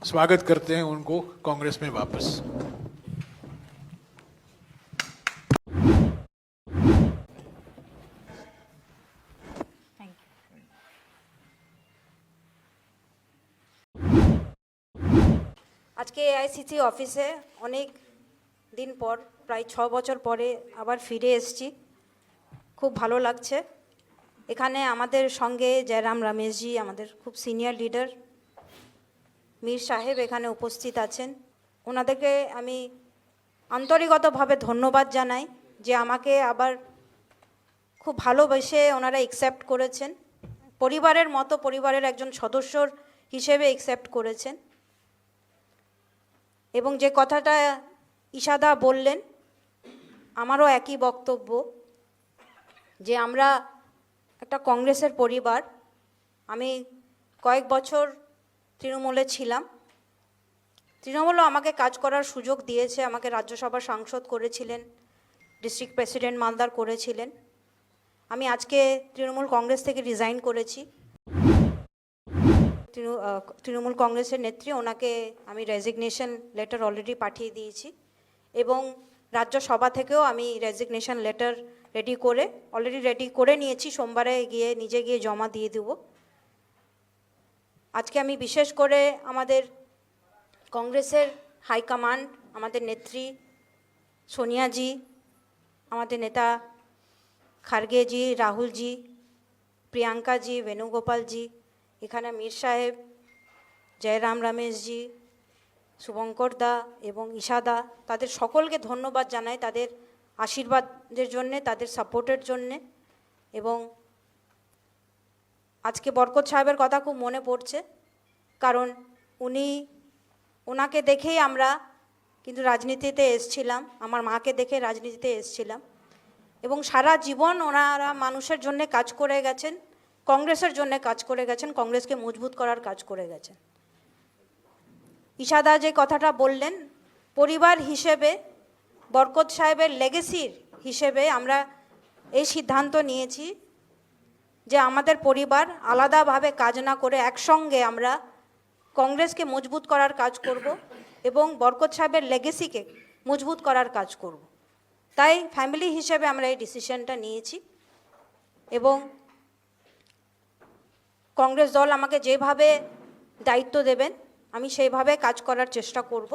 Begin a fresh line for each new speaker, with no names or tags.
स्वागत करते हैं उनको कांग्रेस में वापस।
আজকে এআইসিসি অফিসে অনেক দিন পর প্রায় 6 বছর পরে আবার ফিরে এসেছি। খুব ভালো লাগছে। এখানে আমাদের সঙ্গে জয়রাম রমেশজি, আমাদের খুব সিনিয়র লিডার, মীর সাহেব এখানে উপস্থিত আছেন। ওনাদেরকে আমি আন্তরিকতাভাবে ধন্যবাদ জানাই যে আমাকে আবার খুব ভালোবেসে ওনারা অ্যাকসেপ্ট করেছেন, পরিবারের মতো, পরিবারের একজন সদস্যর হিসেবে অ্যাকসেপ্ট করেছেন। এবং যে কথাটা ইশাদা বললেন, আমারও একই বক্তব্য যে আমরা একটা কংগ্রেসের পরিবার। আমি কয়েক বছর তৃণমূলে ছিলাম। তৃণমূলও আমাকে কাজ করার সুযোগ দিয়েছে, আমাকে রাজ্যসভার সাংসদ করেছিলেন, ডিস্ট্রিক্ট প্রেসিডেন্ট মালদার করেছিলেন। আমি আজকে তৃণমূল কংগ্রেস থেকে রিজাইন করেছি। তৃণমূল কংগ্রেসের নেত্রী, ওনাকে আমি রেজিগনেশন লেটার অলরেডি পাঠিয়ে দিয়েছি এবং রাজ্যসভা থেকেও আমি রেজিগনেশন লেটার অলরেডি রেডি করে নিয়েছি। সোমবারে নিজে গিয়ে জমা দিয়ে দেব। আজকে আমি বিশেষ করে আমাদের কংগ্রেসের হাইকমান্ড, আমাদের নেত্রী সোনিয়াজি, আমাদের নেতা খার্গেজি, রাহুলজি, প্রিয়াঙ্কাজি, বেণুগোপালজি, এখানে মীর সাহেব, জয়রাম রমেশজি, শুভঙ্কর দা এবং ইশাদা, তাদের সকলকে ধন্যবাদ জানাই তাদের আশীর্বাদের জন্যে, তাদের সাপোর্টের জন্যে। এবং আজকে বরকত সাহেবের কথা খুব মনে পড়ছে, কারণ ওনাকে দেখেই আমরা কিন্তু রাজনীতিতে এসছিলাম, আমার মাকে দেখে রাজনীতিতে এসছিলাম। এবং সারা জীবন ওনারা মানুষের জন্য কাজ করে গেছেন, কংগ্রেসের জন্য কাজ করে গেছেন, কংগ্রেসকে মজবুত করার কাজ করে গেছেন। ইশাদা যে কথাটা বললেন, পরিবার হিসেবে বরকত সাহেবের লেগেসির হিসেবে আমরা এই সিদ্ধান্ত নিয়েছি যে আমাদের পরিবার আলাদাভাবে কাজ না করে একসঙ্গে আমরা কংগ্রেসকে মজবুত করার কাজ করব এবং বরকত সাহেবের লেগেসিকে মজবুত করার কাজ করব। তাই ফ্যামিলি হিসেবে আমরা এই ডিসিশনটা নিয়েছি এবং কংগ্রেস দল আমাকে যেভাবে দায়িত্ব দেবেন আমি সেইভাবে কাজ করার চেষ্টা করব।